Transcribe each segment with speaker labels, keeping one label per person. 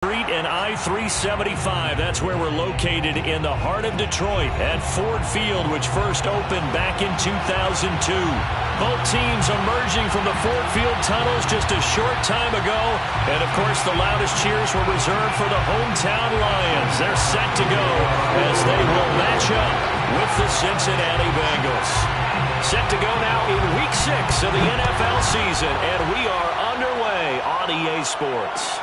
Speaker 1: And I-375, that's where we're located in the heart of Detroit at Ford Field, which first opened back in 2002. Both teams emerging from the Ford Field tunnels just a short time ago. And, of course, the loudest cheers were reserved for the hometown Lions. They're set to go as they will match up with the Cincinnati Bengals. Set to go now in Week 6 of the NFL season, and we are underway on EA Sports.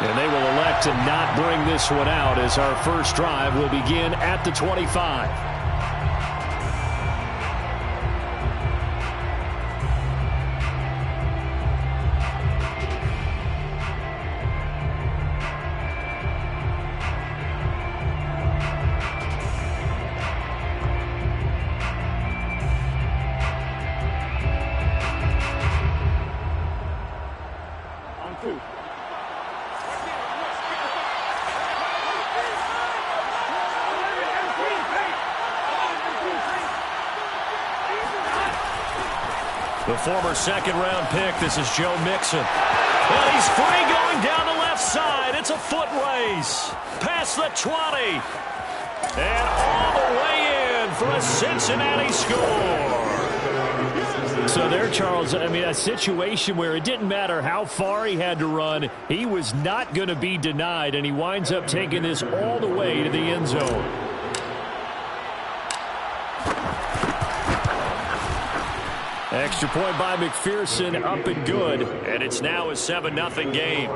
Speaker 1: And they will elect to not bring this one out as our first drive will begin at the 25. The former second-round pick, this is Joe Mixon. And he's free going down the left side. It's a foot race. Past the 20. And all the way in for a Cincinnati score. So there, Charles, I mean, a situation where it didn't matter how far he had to run. He was not going to be denied, and he winds up taking this all the way to the end zone. Extra point by McPherson, up and good. And it's now a 7-0 game.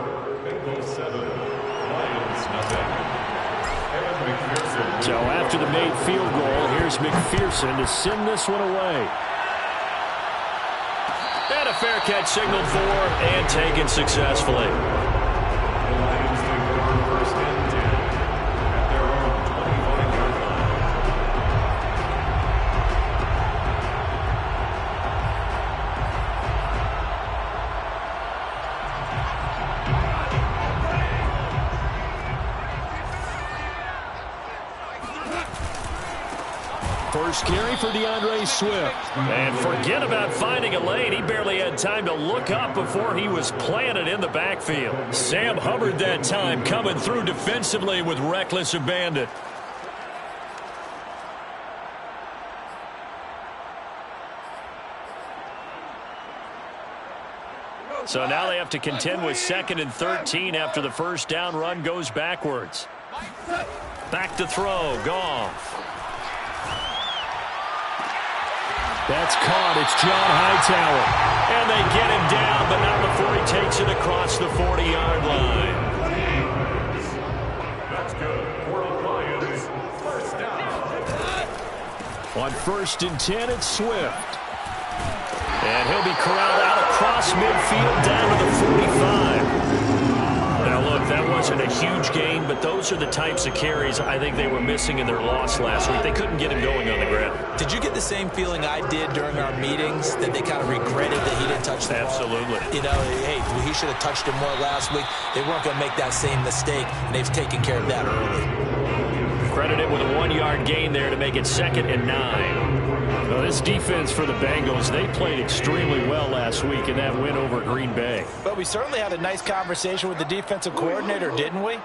Speaker 1: So after the made field goal, here's McPherson to send this one away. And a fair catch signaled for and taken successfully. First carry for DeAndre Swift. And forget about finding a lane. He barely had time to look up before he was planted in the backfield. Sam Hubbard that time coming through defensively with reckless abandon. So now they have to contend with 2nd and 13 after the first down run goes backwards. Back to throw, Goff. That's caught. It's John Hightower. And they get him down, but not before he takes it across the 40-yard line. That's good. For the Lions, first down. On 1st and 10, it's Swift. And he'll be corralled out across midfield down to the 45. Now, look, that wasn't a huge gain, but those are the types of carries I think they were missing in their loss last week. They couldn't get him going on the ground.
Speaker 2: Did you get the same feeling I did during our meetings, that they kind of regretted that he didn't touch the ball?
Speaker 1: Absolutely.
Speaker 2: You know, hey, he should have touched it more last week. They weren't going to make that same mistake, and they've taken care of that early.
Speaker 1: Credited with a 1-yard gain there to make it 2nd and 9. Well, this defense for the Bengals, they played extremely well last week in that win over Green Bay.
Speaker 2: But we certainly had a nice conversation with the defensive coordinator, didn't we?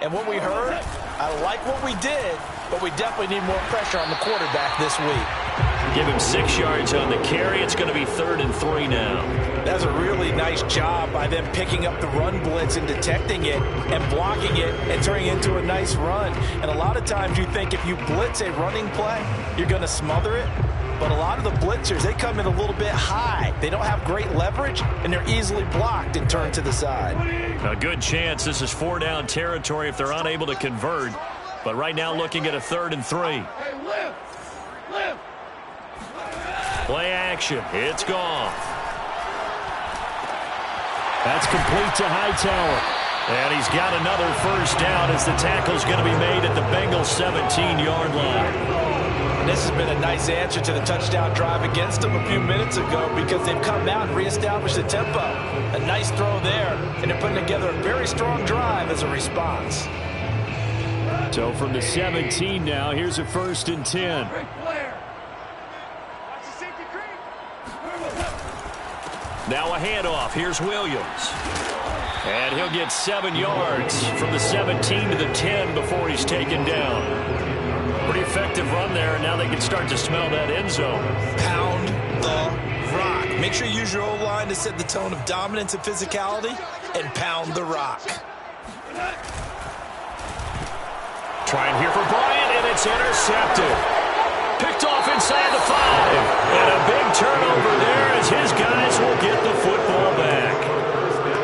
Speaker 2: And what we heard, I like what we did, but we definitely need more pressure on the quarterback this week.
Speaker 1: Give him 6 yards on the carry. It's going to be 3rd and 3 now.
Speaker 2: That's a really nice job by them picking up the run blitz and detecting it and blocking it and turning it into a nice run. And a lot of times you think if you blitz a running play, you're going to smother it. But a lot of the blitzers, they come in a little bit high. They don't have great leverage, and they're easily blocked and turned to the side.
Speaker 1: A good chance this is 4-down territory if they're unable to convert. But right now looking at a 3rd and 3. Play action. It's gone. That's complete to Hightower. And he's got another first down as the tackle's going to be made at the Bengals 17-yard line.
Speaker 2: And this has been a nice answer to the touchdown drive against them a few minutes ago because they've come out and reestablished the tempo. A nice throw there, and they're putting together a very strong drive as a response.
Speaker 1: So from the 17 now, here's a 1st and 10. Now a handoff. Here's Williams. And he'll get 7 yards from the 17 to the 10 before he's taken down. Pretty effective run there, and now they can start to smell that end zone.
Speaker 2: Pound the rock. Make sure you use your O-line to set the tone of dominance and physicality, and pound the rock.
Speaker 1: Trying here for Bryant, and it's intercepted. Picked off inside the 5. And a big turnover there as his guys will get the football back.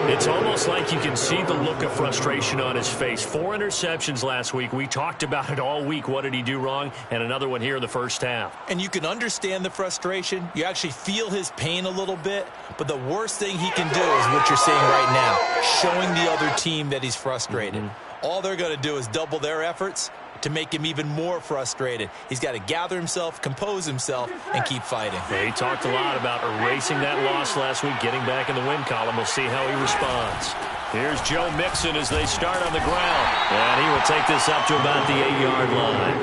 Speaker 1: It's almost like you can see the look of frustration on his face. 4 interceptions last week. We talked about it all week. What did he do wrong? And another one here in the first half.
Speaker 2: And you can understand the frustration. You actually feel his pain a little bit. But the worst thing he can do is what you're seeing right now, showing the other team that he's frustrated. All they're going to do is double their efforts to make him even more frustrated. He's got to gather himself, compose himself, and keep fighting.
Speaker 1: Yeah, he talked a lot about erasing that loss last week, getting back in the win column. We'll see how he responds. Here's Joe Mixon as they start on the ground. And he will take this up to about the 8-yard line.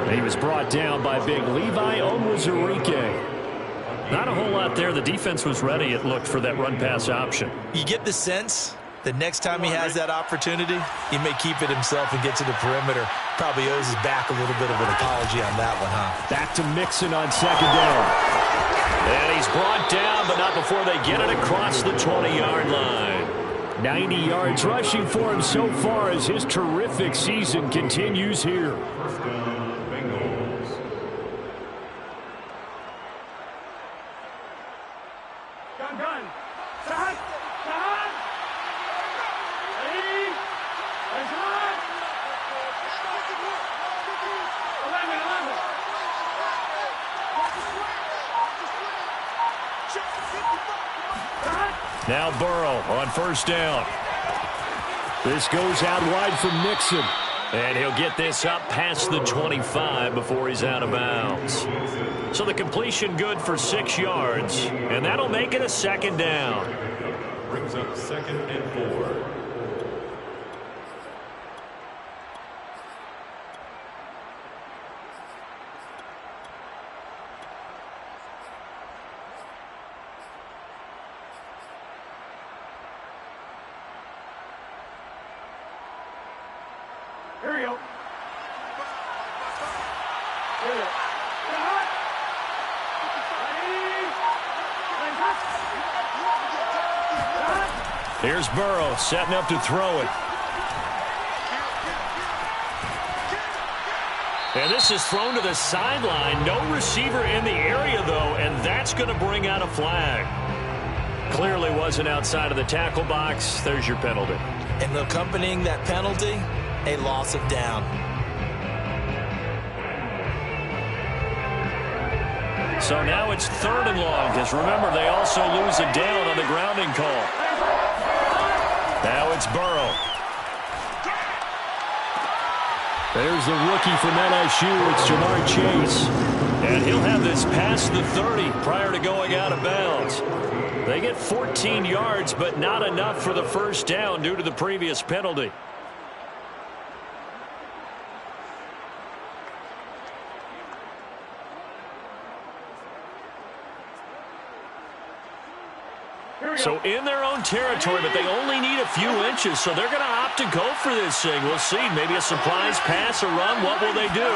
Speaker 1: And he was brought down by big Levi Onwuzurike. Not a whole lot there. The defense was ready, it looked, for that run-pass option.
Speaker 2: You get the sense the next time he has that opportunity, he may keep it himself and get to the perimeter. Probably owes his back a little bit of an apology on that one, huh?
Speaker 1: Back to Mixon on second down. And he's brought down, but not before they get it across the 20-yard line. 90 yards rushing for him so far as his terrific season continues here. Now Burrow on first down. This goes out wide from Mixon. And he'll get this up past the 25 before he's out of bounds. So the completion good for 6 yards. And that'll make it a second down.
Speaker 3: Brings up 2nd and 4.
Speaker 4: Here we go.
Speaker 1: Here's Burrow setting up to throw it. And this is thrown to the sideline. No receiver in the area, though, and that's going to bring out a flag. Clearly wasn't outside of the tackle box. There's your penalty.
Speaker 2: And accompanying that penalty, a loss of down.
Speaker 1: So now it's 3rd and long, because remember, they also lose a down on the grounding call. Now it's Burrow. There's the rookie from LSU. It's Jamar Chase. And he'll have this past the 30 prior to going out of bounds. They get 14 yards, but not enough for the first down due to the previous penalty. So in their own territory, but they only need a few inches, so they're going to opt to go for this thing. We'll see. Maybe a surprise pass or run. What will they do?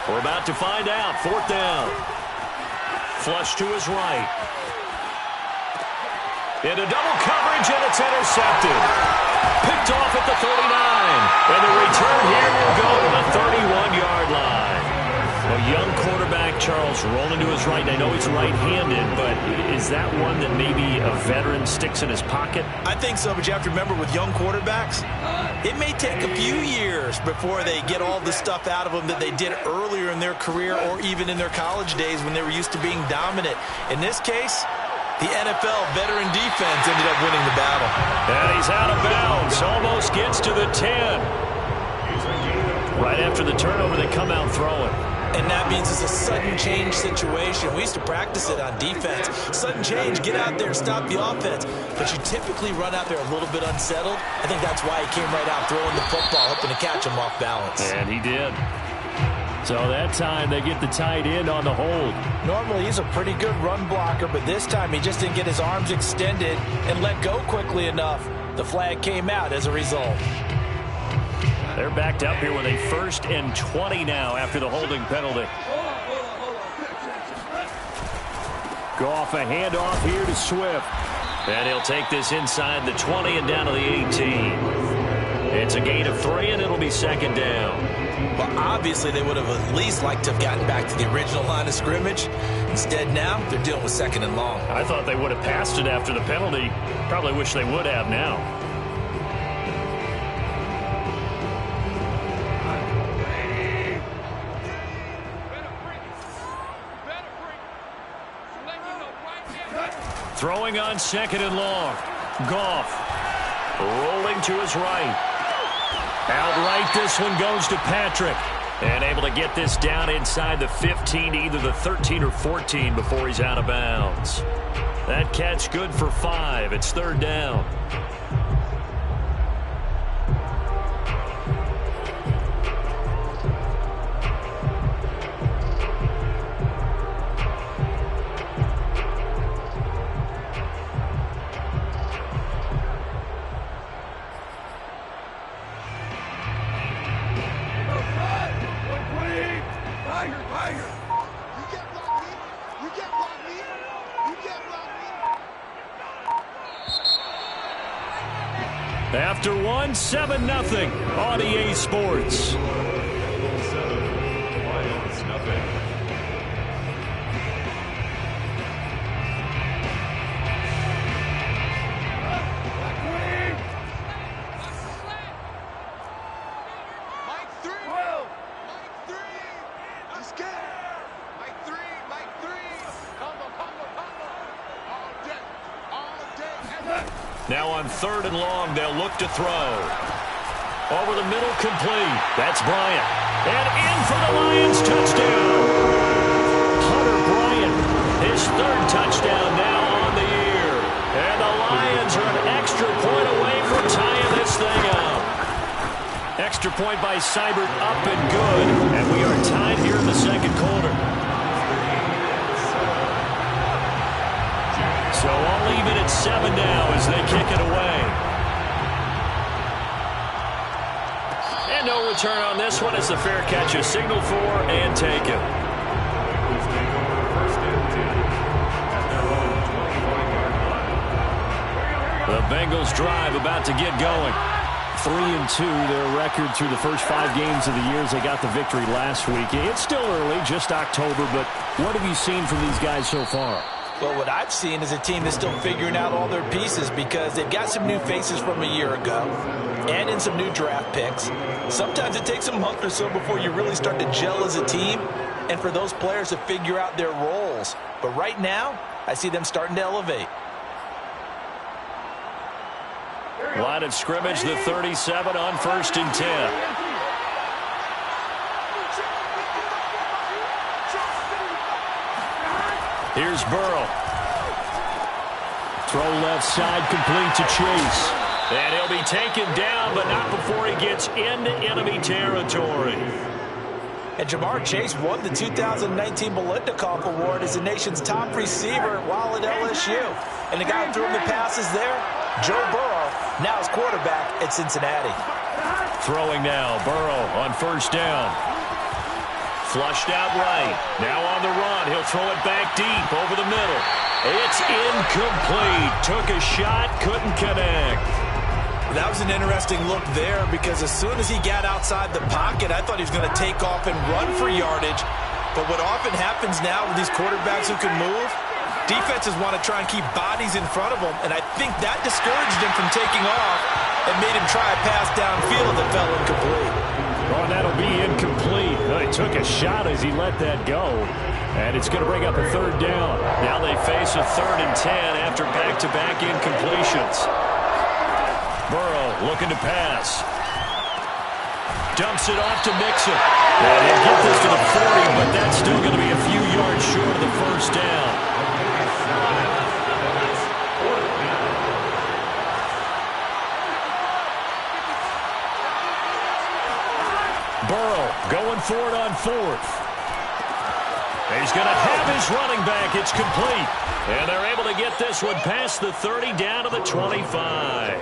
Speaker 1: We're about to find out. 4th down. Flush to his right. Into double coverage, and it's intercepted. Picked off at the 39. And the return here will go to the 31-yard line. A young quarterback, Charles, rolling to his right. I know he's right-handed, but is that one that maybe a veteran sticks in his pocket?
Speaker 2: I think so, but you have to remember with young quarterbacks, it may take a few years before they get all the stuff out of them that they did earlier in their career or even in their college days when they were used to being dominant. In this case, the NFL veteran defense ended up winning the battle.
Speaker 1: And he's out of bounds. Almost gets to the 10. Right after the turnover, they come out throwing.
Speaker 2: And that means it's a sudden change situation. We used to practice it on defense. Sudden change, get out there, stop the offense. But you typically run out there a little bit unsettled. I think that's why he came right out throwing the football, hoping to catch him off balance.
Speaker 1: And he did. So that time they get the tight end on the hold.
Speaker 2: Normally he's a pretty good run blocker, but this time he just didn't get his arms extended and let go quickly enough. The flag came out as a result.
Speaker 1: They're backed up here with a 1st and 20 now after the holding penalty. Goff, a handoff here to Swift. And he'll take this inside the 20 and down to the 18. It's a gain of 3, and it'll be 2nd down.
Speaker 2: Well, obviously they would have at least liked to have gotten back to the original line of scrimmage. Instead now, they're dealing with 2nd and long.
Speaker 1: I thought they would have passed it after the penalty. Probably wish they would have now. Throwing on 2nd and long. Goff rolling to his right. Outright, this one goes to Patrick. And able to get this down inside the 15, either the 13 or 14 before he's out of bounds. That catch good for 5. It's 3rd down. After 1, 7-0 on EA Sports. Now on 3rd and long, they'll look to throw. Over the middle, complete. That's Bryant. And in for the Lions, touchdown. Hunter Bryant, his 3rd touchdown now on the year. And the Lions are an extra point away from tying this thing up. Extra point by Seibert, up and good. And we are tied here in the 2nd quarter. So I'll leave it at 7 now as they kick it away. And no return on this one as the fair catch is signaled for and taken. The Bengals drive about to get going. 3-2, their record through the first 5 games of the year as they got the victory last week. It's still early, just October, but what have you seen from these guys so far?
Speaker 2: Well, what I've seen is a team that's still figuring out all their pieces because they've got some new faces from a year ago and in some new draft picks. Sometimes it takes a month or so before you really start to gel as a team and for those players to figure out their roles. But right now, I see them starting to elevate.
Speaker 1: Line of scrimmage, the 37 on 1st and 10. Here's Burrow. Throw left side, complete to Chase. And he'll be taken down, but not before he gets into enemy territory.
Speaker 2: And Jamar Chase won the 2019 Biletnikoff Award as the nation's top receiver while at LSU. And the guy who threw him the passes there, Joe Burrow, now his quarterback at Cincinnati.
Speaker 1: Throwing now, Burrow on 1st down. Flushed out right. Now on the run. He'll throw it back deep over the middle. It's incomplete. Took a shot, couldn't connect.
Speaker 2: That was an interesting look there because as soon as he got outside the pocket, I thought he was going to take off and run for yardage. But what often happens now with these quarterbacks who can move, defenses want to try and keep bodies in front of them, and I think that discouraged him from taking off and made him try a pass downfield that fell incomplete.
Speaker 1: Oh, that'll be incomplete. He took a shot as he let that go. And it's going to bring up a 3rd down. Now they face a 3rd and 10 after back-to-back incompletions. Burrow looking to pass. Dumps it off to Mixon. And he'll get this to the 40, but that's still going to be a few yards short of the 1st down. Burrow going for it on 4th. He's going to have his running back. It's complete. And they're able to get this one past the 30 down to the 25.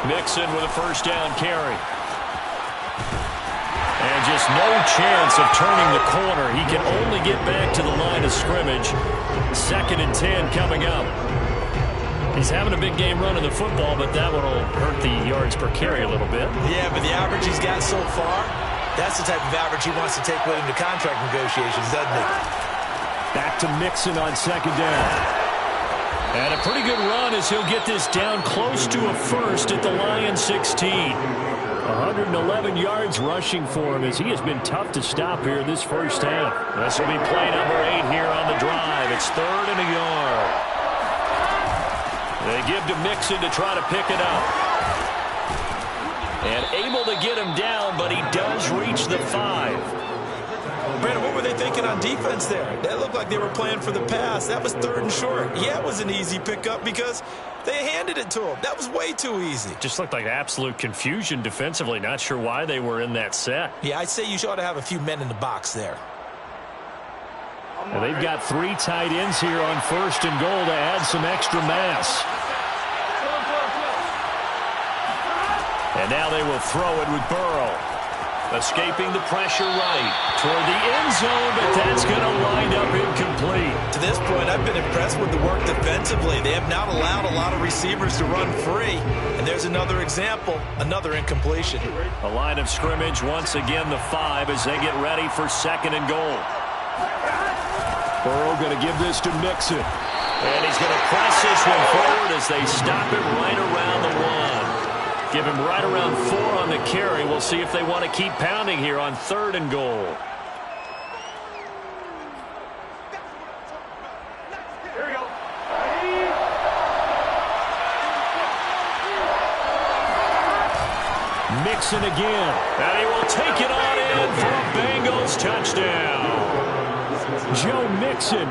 Speaker 1: Mixon with a first down carry. And just no chance of turning the corner. He can only get back to the line of scrimmage. 2nd and 10 coming up. He's having a big game running the football, but that one will hurt the yards per carry a little bit.
Speaker 2: Yeah, but the average he's got so far, that's the type of average he wants to take with him to contract negotiations, doesn't he?
Speaker 1: Back to Mixon on 2nd down. And a pretty good run as he'll get this down close to a first at the Lions 16. 111 yards rushing for him as he has been tough to stop here this first half. This will be play number 8 here on the drive. It's 3rd and a yard. They give to Mixon to try to pick it up. And able to get him down, but he does reach the 5.
Speaker 2: Brandon, what were they thinking on defense there? That looked like they were playing for the pass. That was 3rd and short. Yeah, it was an easy pickup because they handed it to him. That was way too easy.
Speaker 1: Just looked like absolute confusion defensively. Not sure why they were in that set.
Speaker 2: Yeah, I'd say you ought to have a few men in the box there.
Speaker 1: And they've got 3 tight ends here on 1st and goal to add some extra mass. And now they will throw it with Burrow. Escaping the pressure right toward the end zone, but that's going to wind up incomplete.
Speaker 2: To this point, I've been impressed with the work defensively. They have not allowed a lot of receivers to run free. And there's another example, another incompletion.
Speaker 1: A line of scrimmage, once again the 5 as they get ready for 2nd and goal. Burrow going to give this to Mixon. And he's going to press this one forward as they stop it right around the 1. Give him right around 4 on the carry. We'll see if they want to keep pounding here on 3rd and goal.
Speaker 3: Here we go.
Speaker 1: Mixon again. And he will take it on in for a Bengals touchdown. Joe Mixon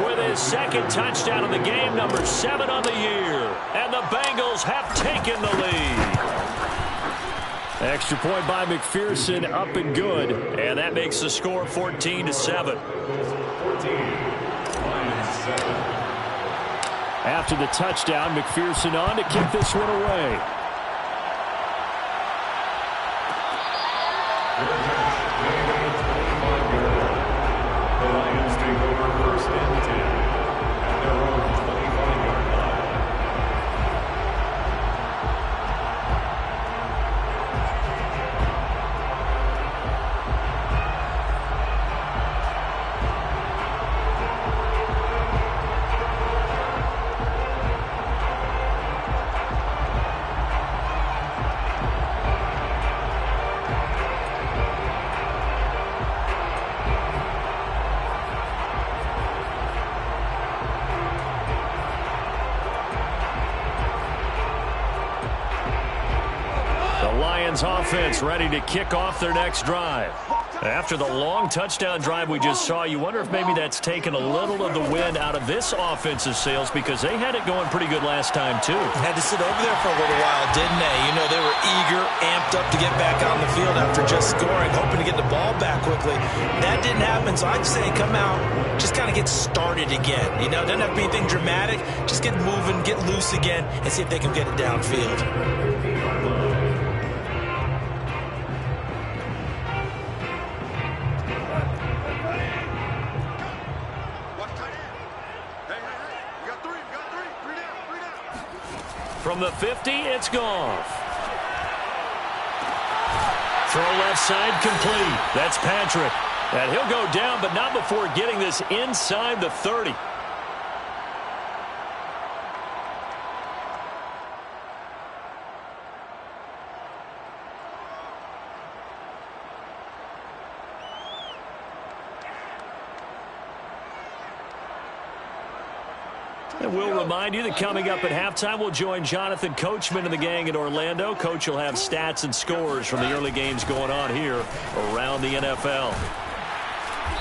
Speaker 1: with his 2nd touchdown of the game, number 7 on the year. And the Bengals have taken the lead. Extra point by McPherson, up and good. And that makes the score 14-7.
Speaker 3: 14, Lions 7.
Speaker 1: After the touchdown, McPherson on to kick this one away.
Speaker 3: The Lions take over 1st and 10 at their own 25-yard line.
Speaker 1: Offense ready to kick off their next drive. After the long touchdown drive we just saw, you wonder if maybe that's taken a little of the wind out of this offensive sails because they had it going pretty good last time too.
Speaker 2: Had to sit over there for a little while, didn't they? You know, they were eager, amped up to get back on the field after just scoring, hoping to get the ball back quickly. That didn't happen, so I'd say come out, just kind of get started again. You know, doesn't have to be anything dramatic. Just get moving, get loose again, and see if they can get it downfield.
Speaker 1: From the 50, it's Goff. Throw left side complete. That's Patrick. And he'll go down, but not before getting this inside the 30. And we'll remind you that coming up at halftime, we'll join Jonathan Coachman and the gang in Orlando. Coach will have stats and scores from the early games going on here around the NFL.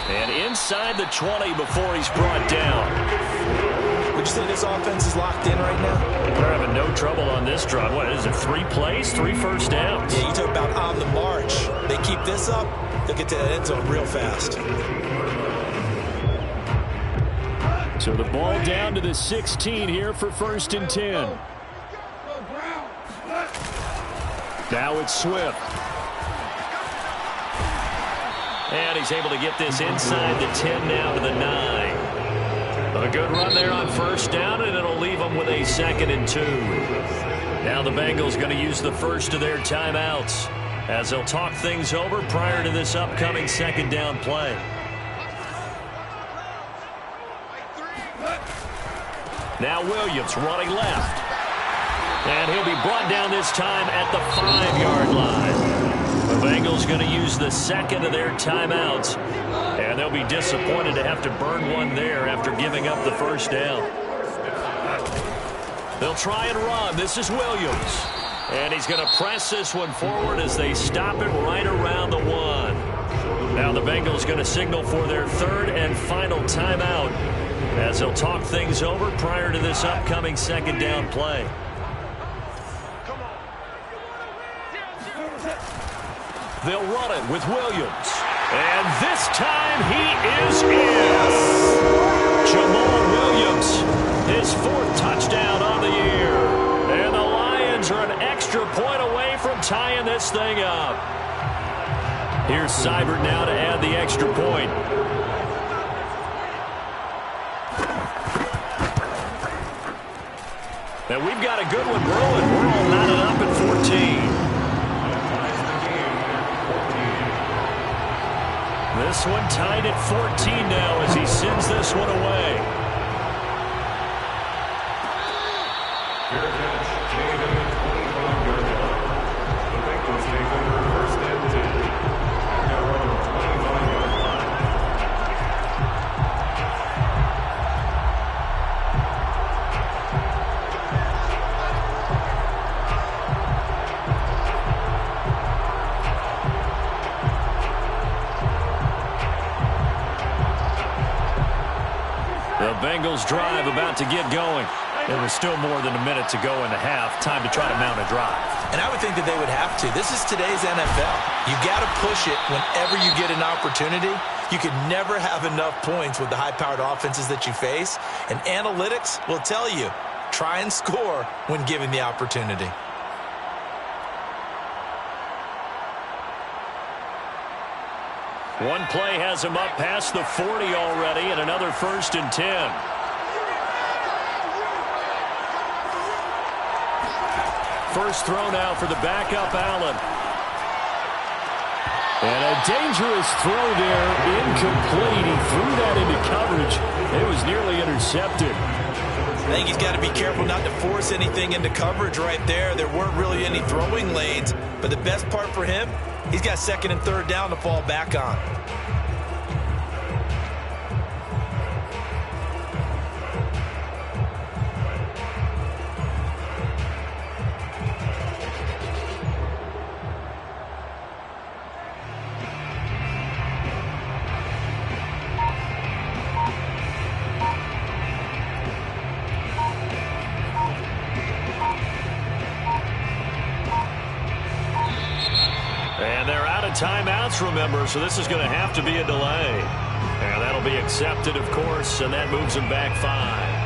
Speaker 1: And inside the 20 before he's brought down.
Speaker 2: Would you say this offense is locked in right now?
Speaker 1: They're having no trouble on this drive. What is it, 3 plays, 3 first downs?
Speaker 2: Yeah, you talk about on the march. They keep this up, they'll get to that end zone real fast.
Speaker 1: So the ball down to the 16 here for 1st and 10. Now it's Swift. And he's able to get this inside the 10 now to the 9. A good run there on first down, and it'll leave them with a 2nd and 2. Now the Bengals going to use the first of their timeouts as they'll talk things over prior to this upcoming 2nd down play. Now Williams running left. And he'll be brought down this time at the 5-yard line. The Bengals going to use the 2nd of their timeouts. And they'll be disappointed to have to burn one there after giving up the first down. They'll try and run. This is Williams. And he's going to press this one forward as they stop it right around the 1. Now the Bengals going to signal for their 3rd and final timeout as they'll talk things over prior to this upcoming 2nd down play. They'll run it with Williams. And this time he is in. Jamal Williams, his 4th touchdown on the year. And the Lions are an extra point away from tying this thing up. Here's Seibert now to add the extra point. And we've got a good one brewing. We're all knotted up at 14. This one tied at 14 now as he sends this one away.
Speaker 3: Fair catch, gain of 25-yard line. The Bengals take over 1st and 10 at their own 25-yard line.
Speaker 1: The Bengals drive about to get going. There was still more than a minute to go in the half. Time to try to mount a drive.
Speaker 2: And I would think that they would have to. This is today's NFL. You got to push it whenever you get an opportunity. You could never have enough points with the high-powered offenses that you face. And analytics will tell you, try and score when given the opportunity.
Speaker 1: One play has him up past the 40 already, and another 1st and 10. First throw now for the backup, Allen. And a dangerous throw there, incomplete. He threw that into coverage. It was nearly intercepted.
Speaker 2: I think he's got to be careful not to force anything into coverage right there. There weren't really any throwing lanes, but the best part for him, he's got 2nd and 3rd down to fall back on.
Speaker 1: And they're out of timeouts, remember, so this is going to have to be a delay. And that'll be accepted, of course, and that moves them back 5.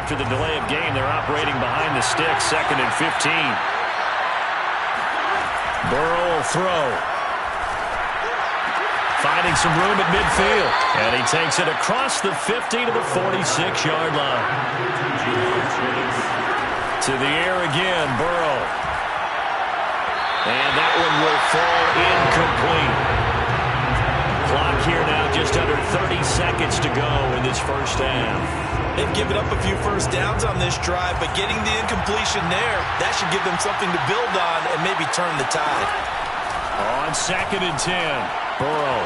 Speaker 1: After the delay of game, they're operating behind the sticks, 2nd and 15. Burrow will throw. Finding some room at midfield. And he takes it across the 50 to the 46-yard line. To the air again, Burrow. And that one will fall incomplete. Clock here now just under 30 seconds to go in this first half.
Speaker 2: They've given up a few first downs on this drive, but getting the incompletion there, that should give them something to build on and maybe turn the tide.
Speaker 1: On 2nd and 10, Burrow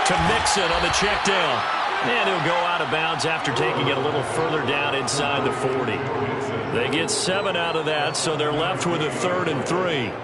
Speaker 1: to Mixon on the check down. And he'll go out of bounds after taking it a little further down inside the 40. They get 7 out of that, so they're left with a 3rd and 3.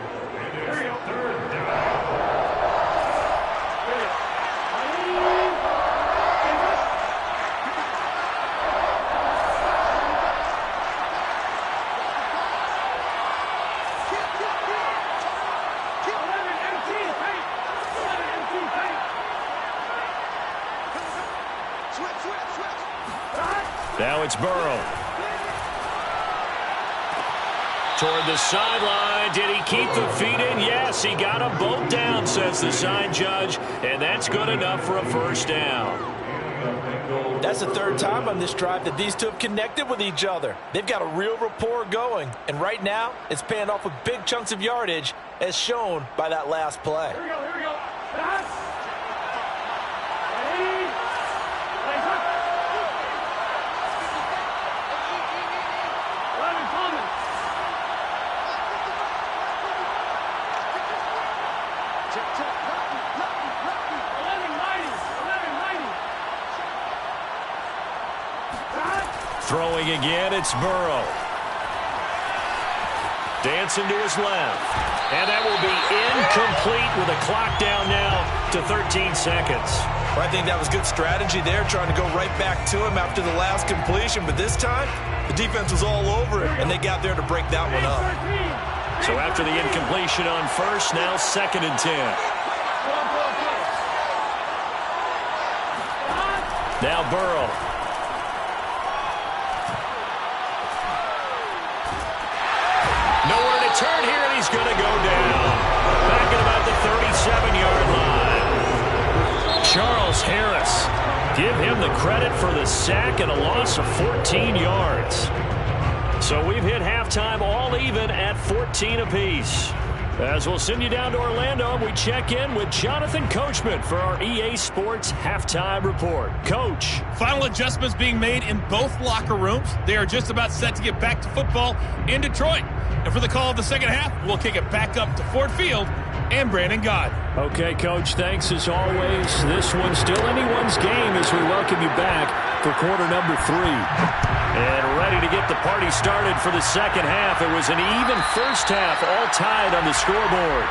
Speaker 1: Now it's Burrow. Toward the sideline. Did he keep the feet in? Yes, he got them both down, says the side judge. And that's good enough for a first down.
Speaker 2: That's the third time on this drive that these two have connected with each other. They've got a real rapport going. And right now, it's paying off with big chunks of yardage, as shown by that last play.
Speaker 3: Here we go, here we go.
Speaker 1: Throwing again, it's Burrow. Dancing to his left. And that will be incomplete with a clock down now to 13 seconds.
Speaker 2: Well, I think that was good strategy there, trying to go right back to him after the last completion. But this time, the defense was all over it, and they got there to break that one up.
Speaker 1: So after the incompletion on first, now 2nd and 10. Now Burrow. Nowhere to turn here, and he's going to go down. Back at about the 37-yard line. Charles Harris. Give him the credit for the sack and a loss of 14 yards. So we've hit halftime all even at 14 apiece. As we'll send you down to Orlando, we check in with Jonathan Coachman for our EA Sports Halftime Report. Coach.
Speaker 4: Final adjustments being made in both locker rooms. They are just about set to get back to football in Detroit. And for the call of the second half, we'll kick it back up to Ford Field and Brandon Gaud.
Speaker 1: Okay, Coach, thanks as always. This one's still anyone's game as we welcome you back for quarter number 3. And ready to get the party started for the second half. It was an even first half, all tied on the scoreboard.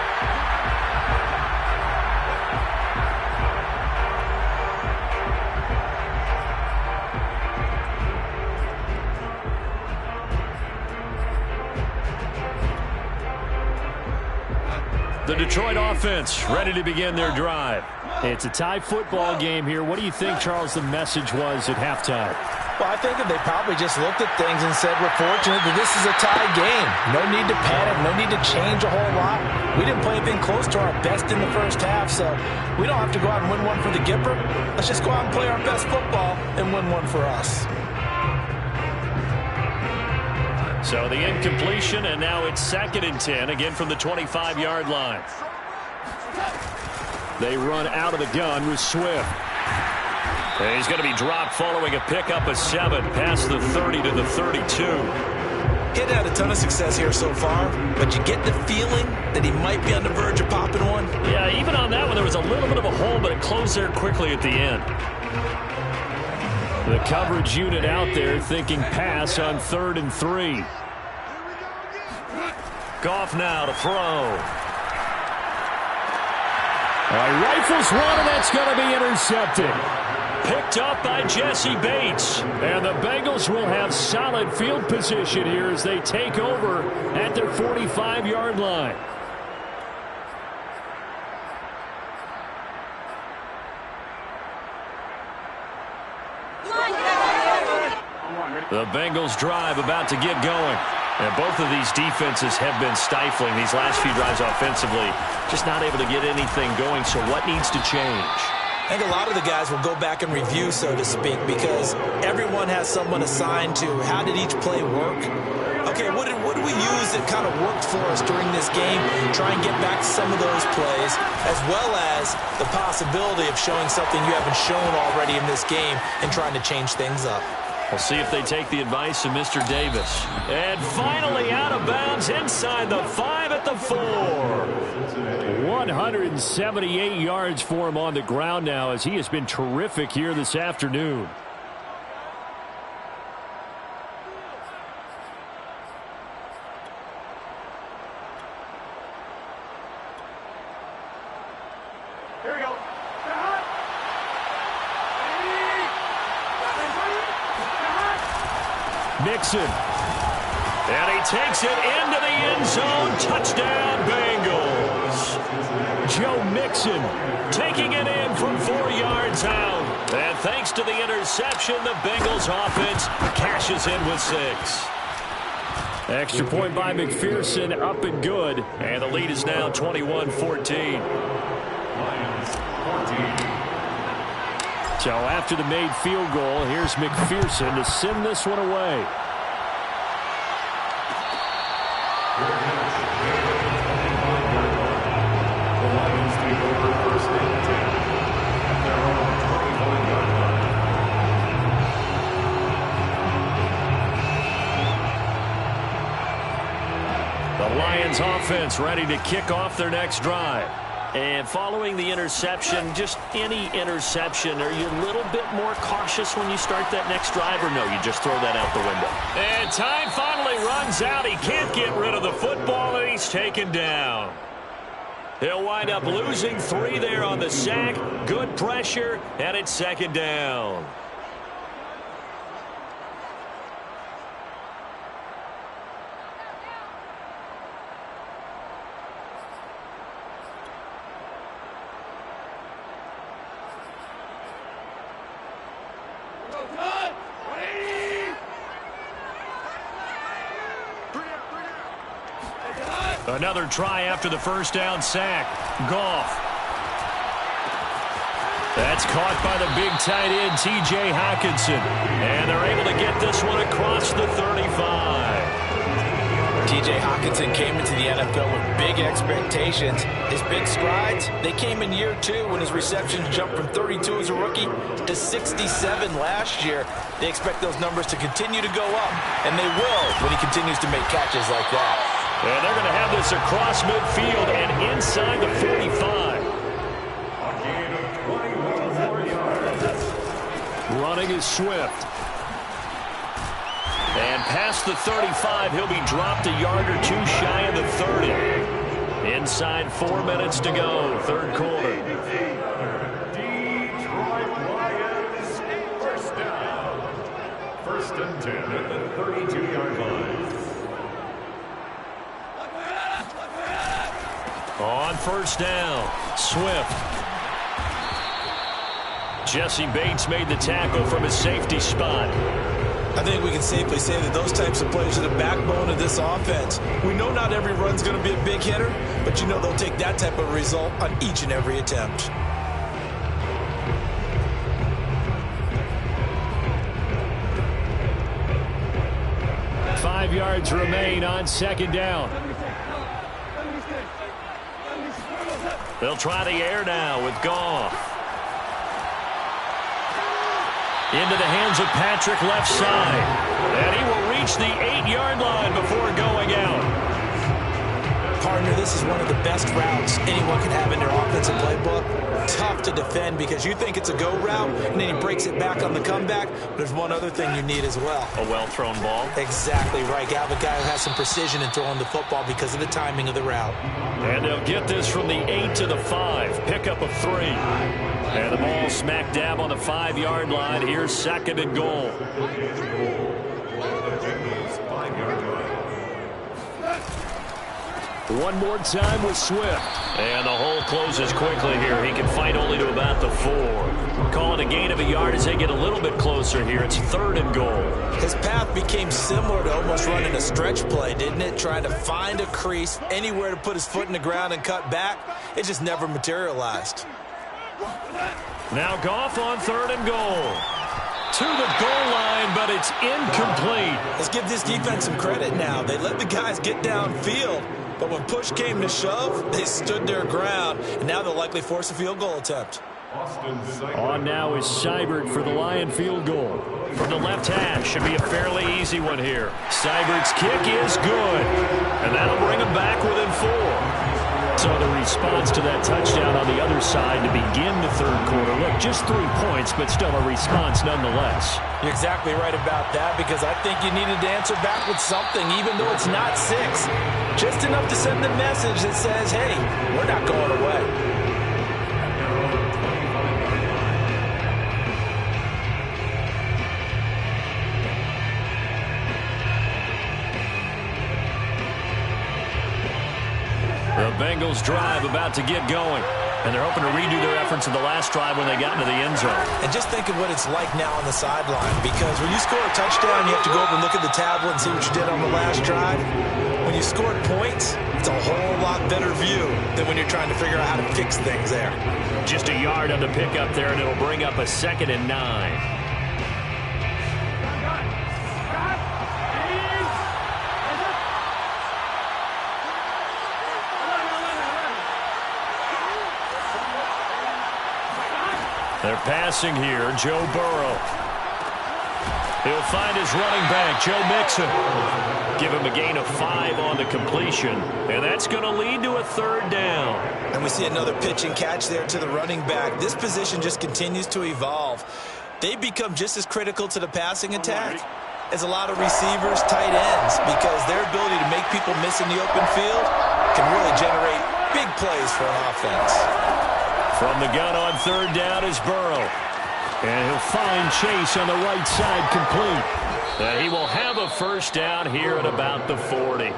Speaker 1: The Detroit offense ready to begin their drive. It's a tie football game here. What do you think, Charles, the message was at halftime?
Speaker 2: Well, I think that they probably just looked at things and said, we're fortunate that this is a tie game. No need to panic, no need to change a whole lot. We didn't play anything close to our best in the first half, so we don't have to go out and win one for the Gipper. Let's just go out and play our best football and win one for us.
Speaker 1: So the incompletion, and now it's 2nd and 10, again from the 25-yard line. They run out of the gun with Swift. And he's going to be dropped following a pickup of 7 past the 30 to the 32.
Speaker 2: He had a ton of success here so far, but you get the feeling that he might be on the verge of popping one.
Speaker 1: Yeah, even on that one, there was a little bit of a hole, but it closed there quickly at the end. The coverage unit out there thinking pass on 3rd and 3. Goff now to throw. Rifles one, and that's going to be intercepted. Picked up by Jesse Bates. And the Bengals will have solid field position here as they take over at their 45-yard line. The Bengals drive about to get going. And both of these defenses have been stifling these last few drives offensively. Just not able to get anything going. So what needs to change?
Speaker 2: I think a lot of the guys will go back and review, so to speak, because everyone has someone assigned to how did each play work. Okay, what did we use that kind of worked for us during this game? Try and get back to some of those plays, as well as the possibility of showing something you haven't shown already in this game and trying to change things up.
Speaker 1: We'll see if they take the advice of Mr. Davis. And finally out of bounds inside the 5 at the 4. 178 yards for him on the ground now as he has been terrific here this afternoon.
Speaker 3: Here we go.
Speaker 1: Mixon. And he takes it into the end zone. Touchdown, Bengals. Joe Mixon taking it in from 4 yards out. And thanks to the interception, the Bengals offense cashes in with 6. Extra point by McPherson, up and good. And the lead is now 21-14.
Speaker 3: Lions 14.
Speaker 1: So after the made field goal, here's McPherson to send this one away.
Speaker 3: The Lions take over first and 10 at their own 21-yard line.
Speaker 1: The Lions offense ready to kick off their next drive. And following the interception, just any interception, are you a little bit more cautious when you start that next drive, or no, you just throw that out the window? And time finally runs out. He can't get rid of the football, and he's taken down. He'll wind up losing 3 there on the sack. Good pressure, and it's second down. Another try after the first down sack. Goff. That's caught by the big tight end, T.J. Hockenson. And they're able to get this one across the 35.
Speaker 2: T.J. Hockenson came into the NFL with big expectations. His big strides, they came in year 2 when his receptions jumped from 32 as a rookie to 67 last year. They expect those numbers to continue to go up, and they will when he continues to make catches like that.
Speaker 1: And they're going to have this across midfield and inside the 45.
Speaker 3: A gain of 21 more yards.
Speaker 1: Running is Swift. And past the 35, he'll be dropped a yard or 2 shy of the 30. Inside 4 minutes to go, third quarter.
Speaker 3: Detroit Lions, first down. First and 10 at the 32-yard line.
Speaker 1: On first down, Swift. Jesse Bates made the tackle from his safety spot.
Speaker 2: I think we can safely say that those types of plays are the backbone of this offense. We know not every run's going to be a big hitter, but you know they'll take that type of result on each and every attempt.
Speaker 1: Five yards remain on second down. They'll try the air now with Goff. Into the hands of Patrick left side. And he will reach the 8-yard line before going out.
Speaker 2: Partner, this is one of the best routes anyone can have in their offensive playbook. Tough to defend because you think it's a go route, and then he breaks it back on the comeback. There's one other thing you need as well.
Speaker 1: A well-thrown ball.
Speaker 2: Exactly right. You have a guy who has some precision in throwing the football because of the timing of the route.
Speaker 1: And they'll get this from the 8 to the 5. Pickup of 3. And the ball smack dab on the 5-yard line. Here's second and goal. One more time with Swift. And the hole closes quickly here. He can fight only to about the 4. Calling a gain of a yard as they get a little bit closer here. It's third and goal.
Speaker 2: His path became similar to almost running a stretch play, didn't it? Trying to find a crease, anywhere to put his foot in the ground and cut back. It just never materialized.
Speaker 1: Now Goff on third and goal. To the goal line, but it's incomplete.
Speaker 2: Let's give this defense some credit now. They let the guys get downfield, but when push came to shove, they stood their ground, and now they'll likely force a field goal attempt.
Speaker 1: On now is Seibert for the Lion field goal. From the left hash, should be a fairly easy one here. Seibert's kick is good, and that'll bring him back within 4. So the response to that touchdown on the other side to begin the third quarter. Look, just 3 points, but still a response nonetheless.
Speaker 2: You're exactly right about that because I think you needed to answer back with something, even though it's not 6. Just enough to send the message that says, hey, we're not going away.
Speaker 1: The Bengals drive about to get going. And they're hoping to redo their efforts in the last drive when they got into the end zone.
Speaker 2: And just think of what it's like now on the sideline, because when you score a touchdown, you have to go over and look at the tablet and see what you did on the last drive. When you scored points, it's a whole lot better view than when you're trying to figure out how to fix things there.
Speaker 1: Just a yard on the pickup there, and it'll bring up a 2nd and 9. They're passing here, Joe Burrow. He'll find his running back, Joe Mixon. Give him a gain of 5 on the completion, and that's going to lead to a 3rd down.
Speaker 2: And we see another pitch and catch there to the running back. This position just continues to evolve. They've become just as critical to the passing attack as a lot of receivers, tight ends, because their ability to make people miss in the open field can really generate big plays for an offense.
Speaker 1: From the gun on 3rd down is Burrow. And he'll find Chase on the right side complete. And he will have a 1st down here at about the 40.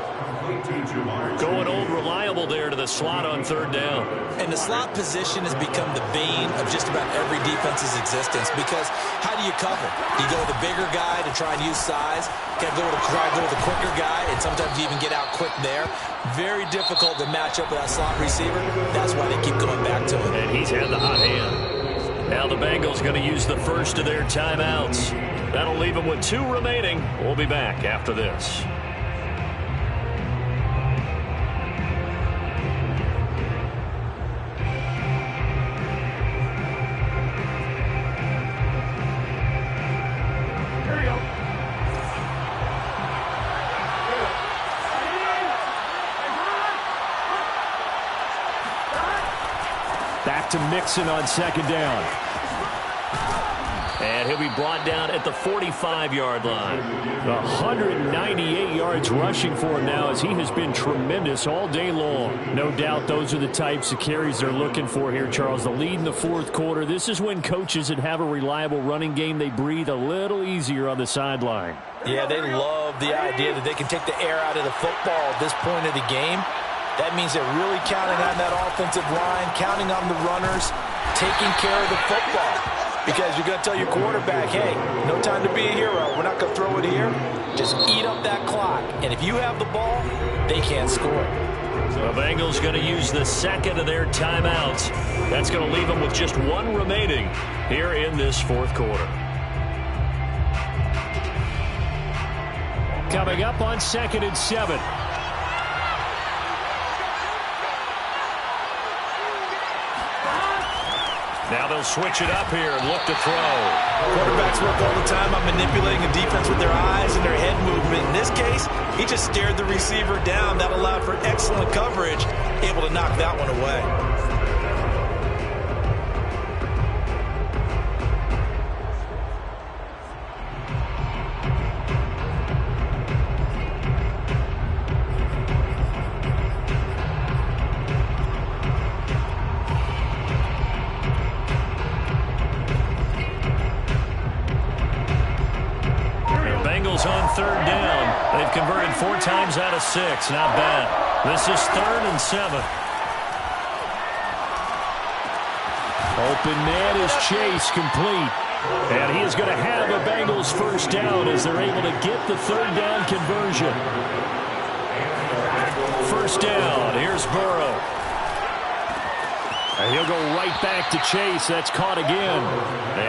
Speaker 1: Going old reliable there to the slot on 3rd down.
Speaker 2: And the slot position has become the bane of just about every defense's existence, because how do you cover? Do you go with a bigger guy to try and use size? Can I try to go with a quicker guy, and sometimes you even get out quick there? Very difficult to match up with that slot receiver. That's why they keep going back to him.
Speaker 1: And he's had the hot hand. Now the Bengals going to use the first of their timeouts. That'll leave them with 2 remaining. We'll be back after this. Back to Mixon on 2nd down. And he'll be brought down at the 45-yard line. 198 yards rushing for him now, as he has been tremendous all day long. No doubt those are the types of carries they're looking for here, Charles. The lead in the 4th quarter. This is when coaches that have a reliable running game, they breathe a little easier on the sideline.
Speaker 2: Yeah, they love the idea that they can take the air out of the football at this point of the game. That means they're really counting on that offensive line, counting on the runners, taking care of the football. Because you're going to tell your quarterback, hey, no time to be a hero. We're not going to throw it here. Just eat up that clock. And if you have the ball, they can't score.
Speaker 1: The Bengals going to use the 2nd of their timeouts. That's going to leave them with just 1 remaining here in this 4th quarter. Coming up on 2nd and 7. Now they'll switch it up here and look to throw.
Speaker 2: Quarterbacks work all the time on manipulating a defense with their eyes and their head movement. In this case, he just stared the receiver down. That allowed for excellent coverage, able to knock that one away.
Speaker 1: On 3rd down. They've converted 4 times out of 6. Not bad. This is 3rd and 7. Open man is Chase, complete. And he is going to have a Bengals 1st down as they're able to get the 3rd down conversion. 1st down. Here's Burrow. And he'll go right back to Chase. That's caught again.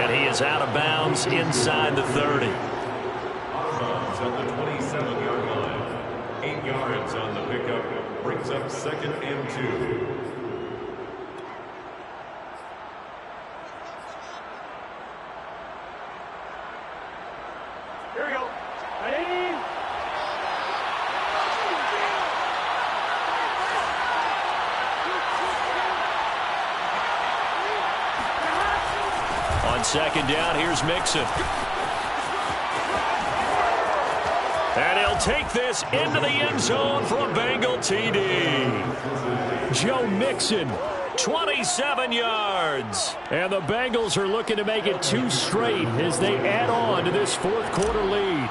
Speaker 1: And he is out of bounds inside the 30.
Speaker 3: At the 27-yard line. 8 yards on the pickup. Brings up 2nd and 2.
Speaker 5: Here we go. Ready?
Speaker 1: On 2nd down, here's Mixon. And he'll take this into the end zone for a Bengal TD. Joe Mixon, 27 yards. And the Bengals are looking to make it 2 straight as they add on to this 4th quarter lead.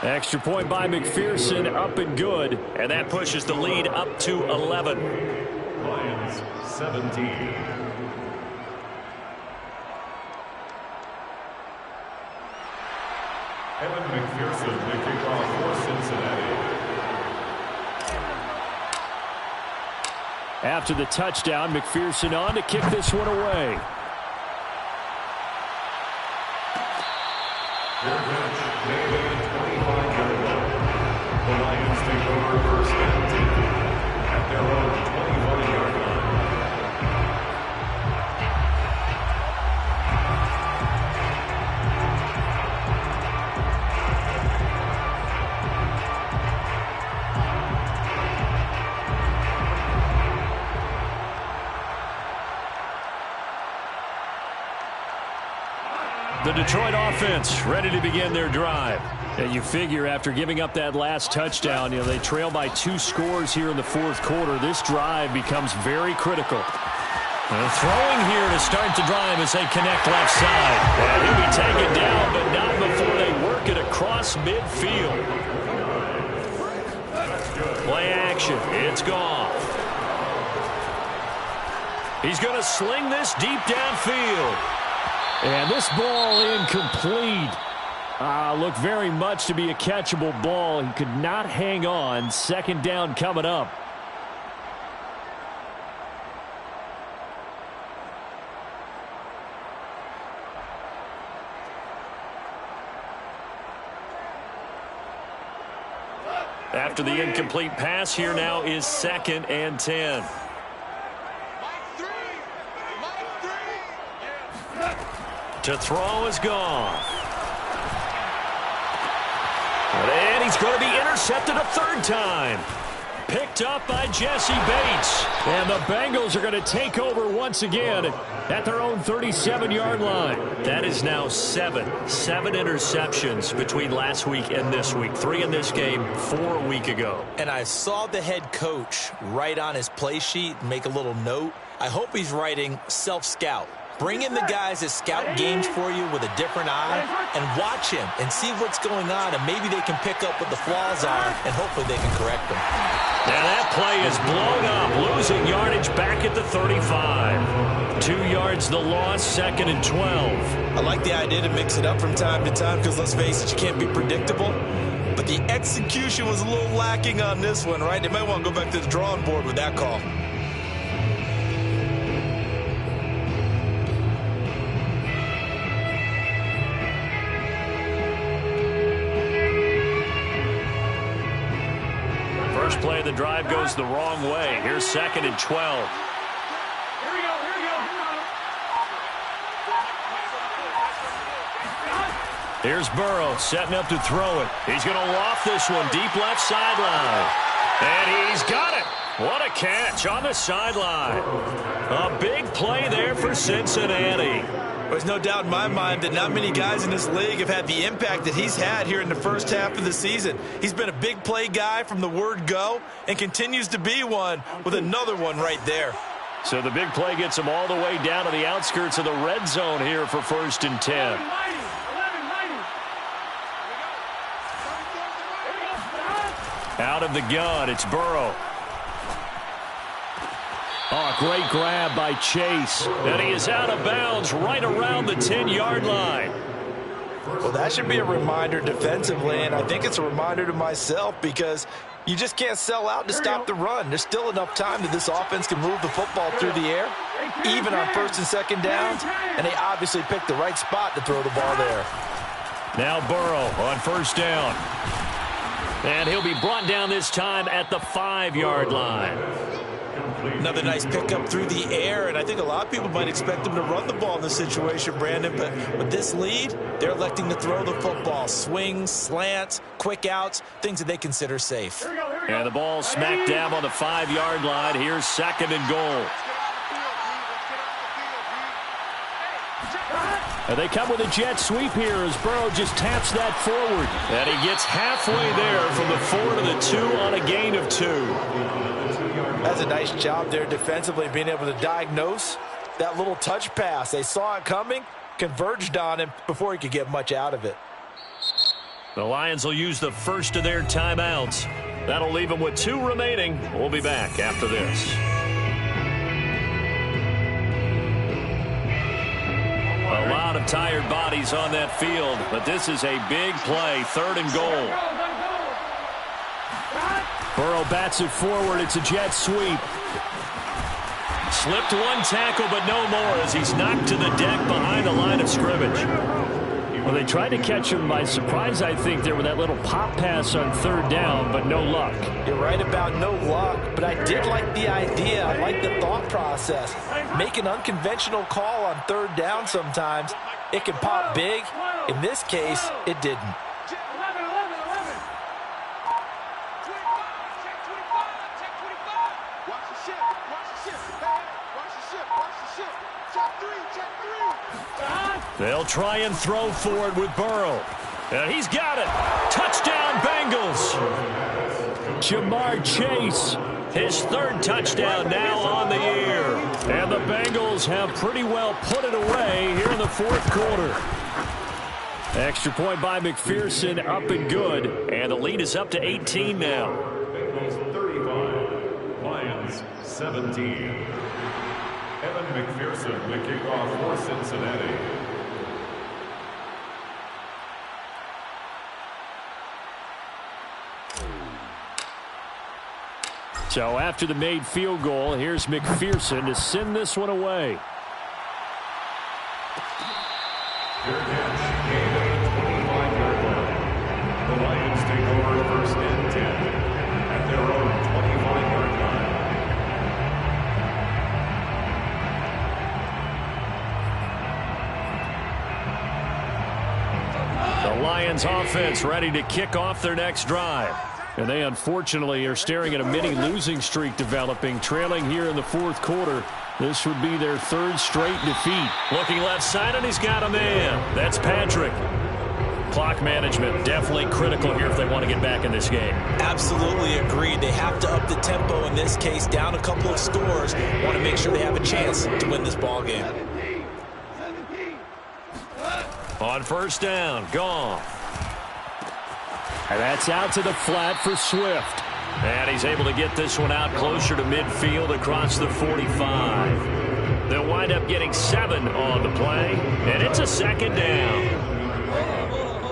Speaker 1: Extra point by McPherson, up and good. And that pushes the lead up to 11.
Speaker 3: Lions 17. Evan McPherson, the kickoff for Cincinnati.
Speaker 1: After the touchdown, McPherson on to kick this one away.
Speaker 3: Their bench made a 25-yard line. The Lions take over first and 10 at their own 21-yard line.
Speaker 1: The Detroit offense ready to begin their drive. And you figure after giving up that last touchdown, they trail by 2 scores here in the fourth quarter. This drive becomes very critical. Throwing here to start the drive as they connect left side. And he'll be taken down, but not before they work it across midfield. Play action. It's gone. He's going to sling this deep downfield. And this ball incomplete. Looked very much to be a catchable ball. He could not hang on. Second down coming up. After the incomplete pass, here now is 2nd and 10. To throw is gone. And he's going to be intercepted a third time. Picked up by Jesse Bates. And the Bengals are going to take over once again at their own 37-yard line. That is now 7 interceptions between last week and this week. 3 in this game, 4 a week ago.
Speaker 2: And I saw the head coach write on his play sheet and make a little note. I hope he's writing self-scout. Bring in the guys that scout games for you with a different eye and watch him and see what's going on, and maybe they can pick up what the flaws are, and hopefully they can correct them.
Speaker 1: Now that play is blown up, losing yardage back at the 35. 2 yards the loss, 2nd and 12.
Speaker 2: I like the idea to mix it up from time to time because, let's face it, you can't be predictable. But the execution was a little lacking on this one, right? They might want to go back to the drawing board with that call.
Speaker 1: First play of the drive goes the wrong way. Here's 2nd and 12.
Speaker 5: Here we go.
Speaker 1: Here's Burrow setting up to throw it. He's going to loft this one deep left sideline. And he's got it. What a catch on the sideline. A big play there for Cincinnati.
Speaker 2: There's no doubt in my mind that not many guys in this league have had the impact that he's had here in the first half of the season. He's been a big play guy from the word go and continues to be one with another one right there.
Speaker 1: So the big play gets him all the way down to the outskirts of the red zone here for 1st and 10. Out of the gun, it's Burrow. Oh, great grab by Chase. And he is out of bounds right around the 10-yard line.
Speaker 2: Well, that should be a reminder defensively, and I think it's a reminder to myself because you just can't sell out to stop the run. There's still enough time that this offense can move the football through the air, even on 1st and 2nd downs, and they obviously picked the right spot to throw the ball there.
Speaker 1: Now Burrow on 1st down. And he'll be brought down this time at the 5-yard line.
Speaker 2: Another nice pickup through the air, and I think a lot of people might expect them to run the ball in this situation, Brandon, but with this lead, they're electing to throw the football. Swings, slants, quick outs, things that they consider safe.
Speaker 1: And the ball smacked down on the 5-yard line. Here's 2nd and goal. And they come with a jet sweep here as Burrow just taps that forward. And he gets halfway there from the 4 to the 2 on a gain of 2.
Speaker 2: That's a nice job there defensively, being able to diagnose that little touch pass. They saw it coming, converged on him before he could get much out of it.
Speaker 1: The Lions will use the first of their timeouts. That'll leave them with 2 remaining. We'll be back after this. A lot of tired bodies on that field, but this is a big play, 3rd and goal. Burrow bats it forward. It's a jet sweep. Slipped 1 tackle, but no more as he's knocked to the deck behind the line of scrimmage. Well, they tried to catch him by surprise, I think, there with that little pop pass on 3rd down, but no luck.
Speaker 2: You're right about no luck, but I did like the idea. I like the thought process. Make an unconventional call on 3rd down sometimes. It can pop big. In this case, it didn't.
Speaker 1: They'll try and throw for it with Burrow. And he's got it. Touchdown, Bengals. Jamar Chase, his 3rd touchdown now on the year. And the Bengals have pretty well put it away here in the 4th quarter. Extra point by McPherson, up and good. And the lead is up to 18 now.
Speaker 3: Bengals 35, Lions 17. Evan McPherson, the kickoff for Cincinnati.
Speaker 1: So after the made field goal, here's McPherson to send this one away.
Speaker 3: Fair catch, gain at the 25-yard line. The Lions take over 1st and 10 at their own 25-yard line.
Speaker 1: The Lions offense ready to kick off their next drive. And they unfortunately are staring at a mini losing streak developing, trailing here in the 4th quarter. This would be their 3rd straight defeat. Looking left side, and he's got a man. That's Patrick. Clock management definitely critical here if they want to get back in this game.
Speaker 2: Absolutely agreed. They have to up the tempo in this case, down a couple of scores. Want to make sure they have a chance to win this ball game.
Speaker 1: On 1st down, Goff. And that's out to the flat for Swift. And he's able to get this one out closer to midfield across the 45. They'll wind up getting 7 on the play. And it's a 2nd down.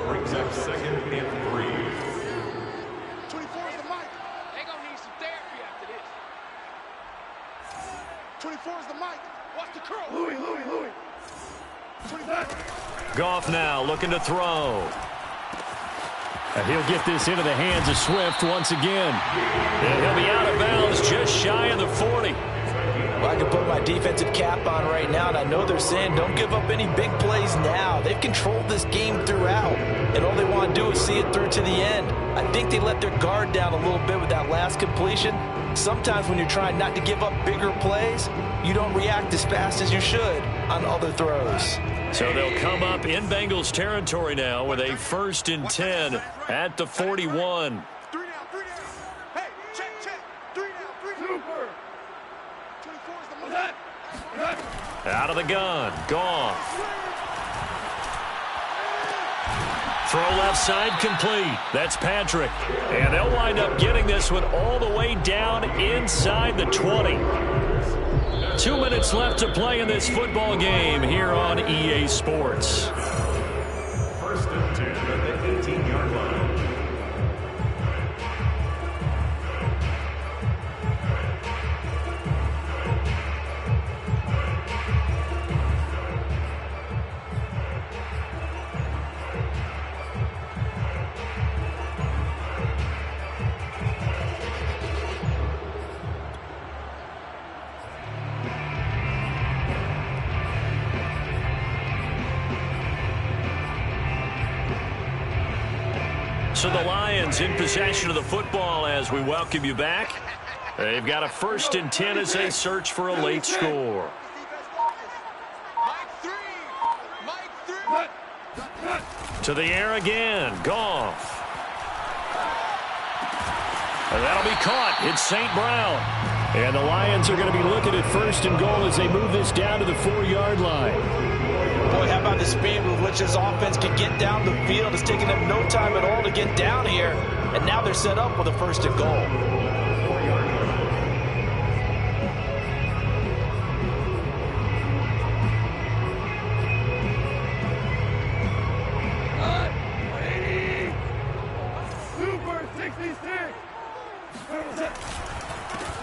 Speaker 3: Brings up 2nd and 3.
Speaker 5: 24 is the mic. They're going to need some therapy after this. 24 is the mic. Watch the curl. Louis. 25.
Speaker 1: Goff now looking to throw. And he'll get this into the hands of Swift once again. And he'll be out of bounds just shy of the 40.
Speaker 2: Well, I can put my defensive cap on right now, and I know they're saying don't give up any big plays now. They've controlled this game throughout, and all they want to do is see it through to the end. I think they let their guard down a little bit with that last completion. Sometimes when you're trying not to give up bigger plays, you don't react as fast as you should on other throws.
Speaker 1: So they'll come up in Bengals territory now with a 1st and 10 at the 41.
Speaker 5: 3 down. Hey, check. 3 down. Super. 24 is the mic.
Speaker 1: Out of the gun, Goff. Throw left side complete. That's Patrick. And they'll wind up getting this one all the way down inside the 20. 2 minutes left to play in this football game here on EA Sports.
Speaker 3: 1st and 10 at the 18-yard line.
Speaker 1: So the Lions in possession of the football as we welcome you back. They've got a 1st and 10 as they search for a late score. To the air again, Goff. And that'll be caught. It's St. Brown. And the Lions are going to be looking at 1st and goal as they move this down to the 4-yard line.
Speaker 2: Boy, how about the speed with which this offense can get down the field? It's taking them no time at all to get down here. And now they're set up with a 1st and goal.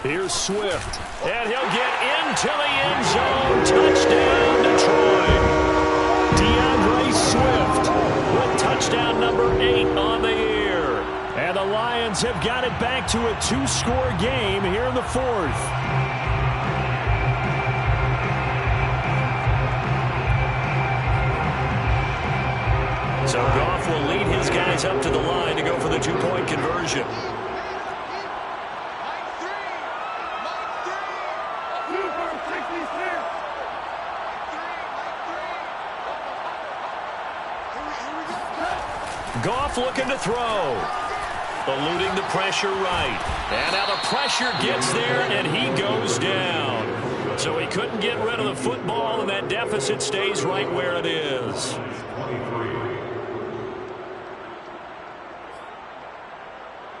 Speaker 1: Here's Swift, and he'll get into the end zone. Touchdown, Detroit. DeAndre Swift with touchdown number 8 on the year. And the Lions have got it back to a 2-score game here in the 4th. So Goff will lead his guys up to the line to go for the 2-point conversion. Goff looking to throw. Eluding the pressure right. And now the pressure gets there, and he goes down. So he couldn't get rid of the football, and that deficit stays right where it is.
Speaker 3: 23.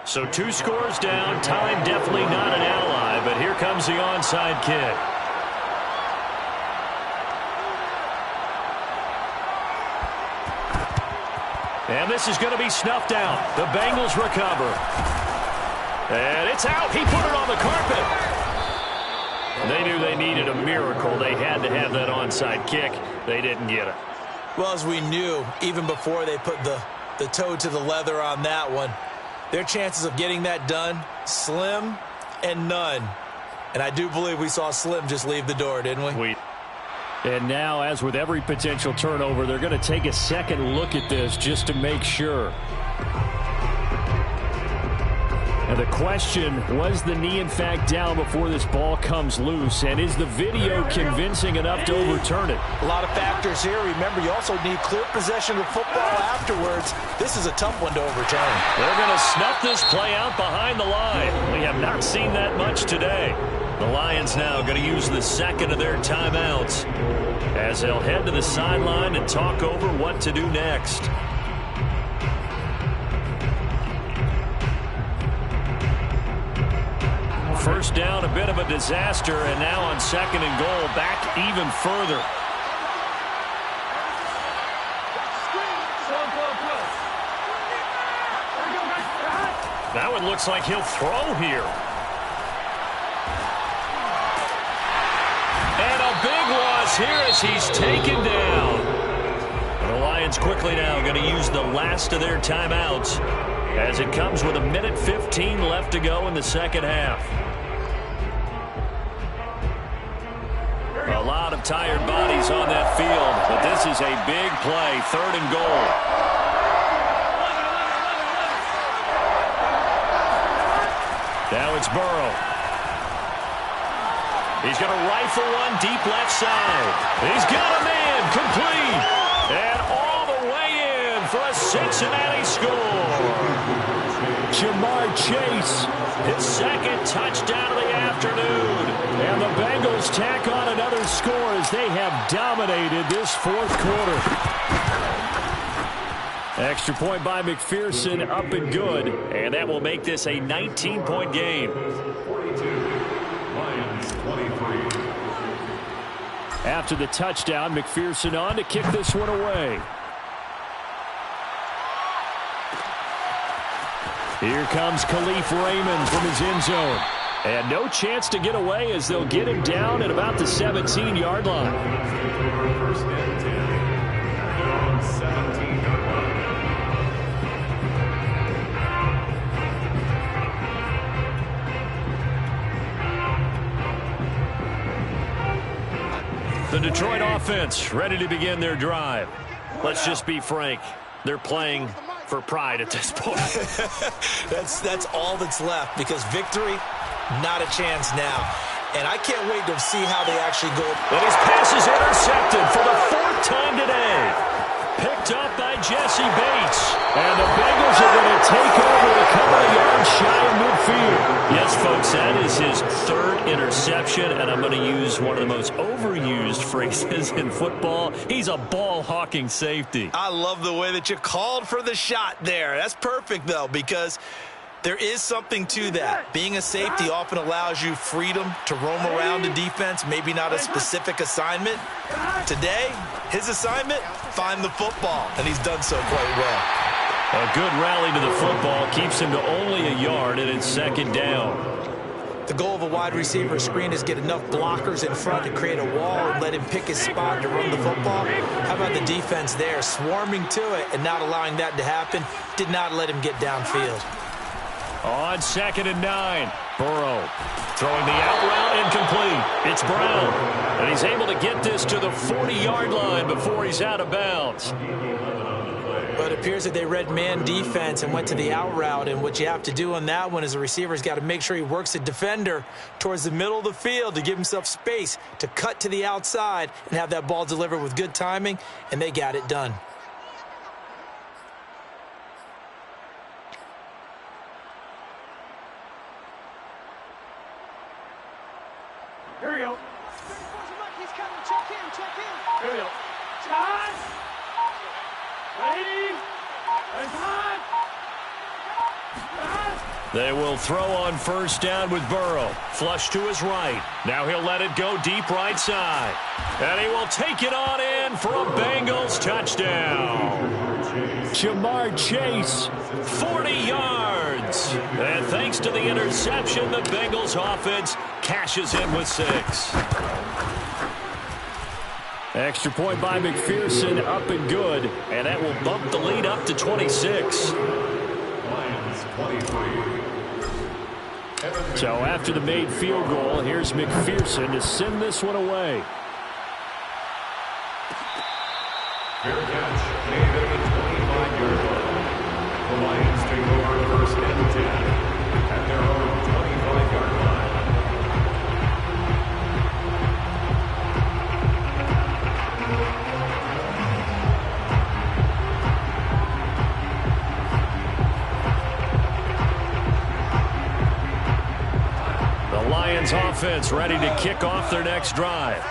Speaker 1: So 2 scores down. Time definitely not an ally, but here comes the onside kick. And this is going to be snuffed out. The Bengals recover. And it's out. He put it on the carpet. They knew they needed a miracle. They had to have that onside kick. They didn't get it.
Speaker 2: Well, as we knew, even before they put the toe to the leather on that one, their chances of getting that done, slim and none. And I do believe we saw Slim just leave the door, didn't we?
Speaker 1: And now, as with every potential turnover, they're going to take a second look at this just to make sure. And the question, was the knee in fact down before this ball comes loose? And is the video convincing enough to overturn it?
Speaker 2: A lot of factors here. Remember, you also need clear possession of football afterwards. This is a tough one to overturn.
Speaker 1: They're going to snuff this play out behind the line. We have not seen that much today. The Lions now going to use the second of their timeouts as they'll head to the sideline and talk over what to do next. First down, a bit of a disaster, and now on 2nd and goal, back even further. That one looks like he'll throw here. And a big loss here as he's taken down. The Lions quickly now going to use the last of their timeouts as it comes with 1:15 left to go in the second half. A lot of tired bodies on that field, but this is a big play, 3rd and goal. Now it's Burrow. He's going to rifle one deep left side. He's got a man complete. And all the way in for a Cincinnati score. Jamar Chase, his 2nd touchdown of the afternoon. And the Bengals tack on another score as they have dominated this 4th quarter. Extra point by McPherson, up and good. And that will make this a 19-point game.
Speaker 3: 42. Lions 23.
Speaker 1: After the touchdown, McPherson on to kick this one away. Here comes Khalif Raymond from his end zone. And no chance to get away as they'll get him down at about the 17-yard line.
Speaker 3: First and 10. From 17-yard line.
Speaker 1: The Detroit offense ready to begin their drive. Let's just be frank. They're playing for pride at this point.
Speaker 2: That's all that's left, because victory, not a chance now. And I can't wait to see how they actually go.
Speaker 1: And his pass is intercepted for the 4th time today. Picked up by Jesse Bates. And the Bengals are going to take over a couple of yards shy of midfield. Yes, folks, that is his third interception, and I'm going to use one of the most overused phrases in football. He's a ball-hawking safety.
Speaker 2: I love the way that you called for the shot there. That's perfect, though, because there is something to that. Being a safety often allows you freedom to roam around the defense, maybe not a specific assignment. Today, his assignment, find the football, and he's done so quite well.
Speaker 1: A good rally to the football keeps him to only a yard, and it's second down.
Speaker 2: The goal of a wide receiver screen is get enough blockers in front to create a wall and let him pick his spot to run the football. How about the defense there, swarming to it and not allowing that to happen? Did not let him get downfield.
Speaker 1: On 2nd and 9, Burrow throwing the out route incomplete. It's Brown, and he's able to get this to the 40-yard line before he's out of bounds.
Speaker 2: But it appears that they read man defense and went to the out route, and what you have to do on that one is the receiver's got to make sure he works the defender towards the middle of the field to give himself space to cut to the outside and have that ball delivered with good timing, and they got it done.
Speaker 5: Here we go. He's coming. Check in. Here we go. Shot. Ready. And time.
Speaker 1: They will throw on first down with Burrow. Flush to his right. Now he'll let it go deep right side. And he will take it on in for a Bengals touchdown. Jamar Chase, 40 yards. And thanks to the interception, the Bengals offense cashes in with 6. Extra point by McPherson, up and good. And that will bump the lead up to 26.
Speaker 3: Lions 23.
Speaker 1: So after the made field goal, here's McPherson to send this one away.
Speaker 3: Fair catch made at the 25-yard line. The Lions take over first and 10 at their own 25-yard line.
Speaker 1: The Lions offense ready to kick off their next drive.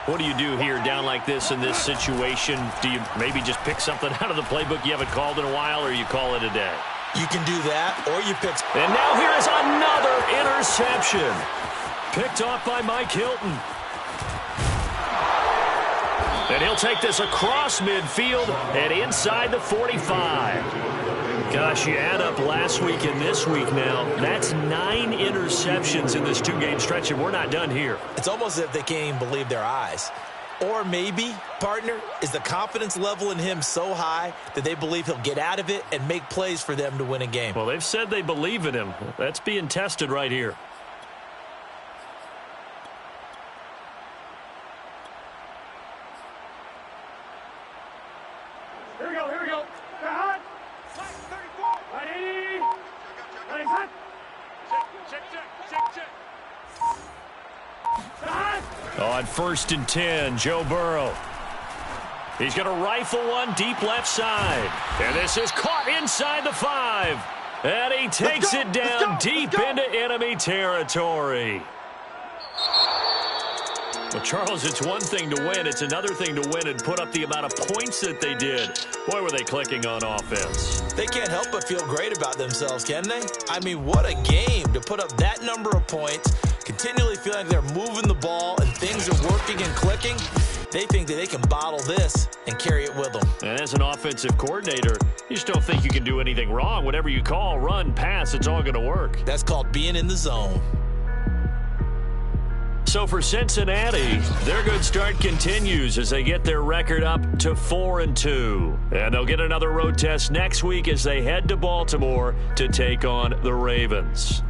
Speaker 1: What do you do here down like this in this situation? Do you maybe just pick something out of the playbook you haven't called in a while, or you call it a day?
Speaker 2: You can do that, or you pick.
Speaker 1: And now here is another interception. Picked off by Mike Hilton. And he'll take this across midfield and inside the 45. Gosh, you add up last week and this week now. That's 9 interceptions in this 2-game stretch, and we're not done here.
Speaker 2: It's almost as if they can't even believe their eyes. Or maybe, partner, is the confidence level in him so high that they believe he'll get out of it and make plays for them to win a game.
Speaker 1: Well, they've said they believe in him. That's being tested right here.
Speaker 5: Here we go. Cut. 34. Ready. Ready, cut. Check. Cut.
Speaker 1: On 1st and 10, Joe Burrow. He's going to rifle one deep left side. And this is caught inside the 5. And he takes it down deep into enemy territory. Well, Charles, it's one thing to win. It's another thing to win and put up the amount of points that they did. Boy, were they clicking on offense.
Speaker 2: They can't help but feel great about themselves, can they? I mean, what a game to put up that number of points, continually feeling like they're moving the ball and things are working and clicking. They think that they can bottle this and carry it with them.
Speaker 1: And as an offensive coordinator, you just don't think you can do anything wrong. Whatever you call, run, pass, it's all going to work.
Speaker 2: That's called being in the zone.
Speaker 1: So for Cincinnati, their good start continues as they get their record up to 4-2. And they'll get another road test next week as they head to Baltimore to take on the Ravens.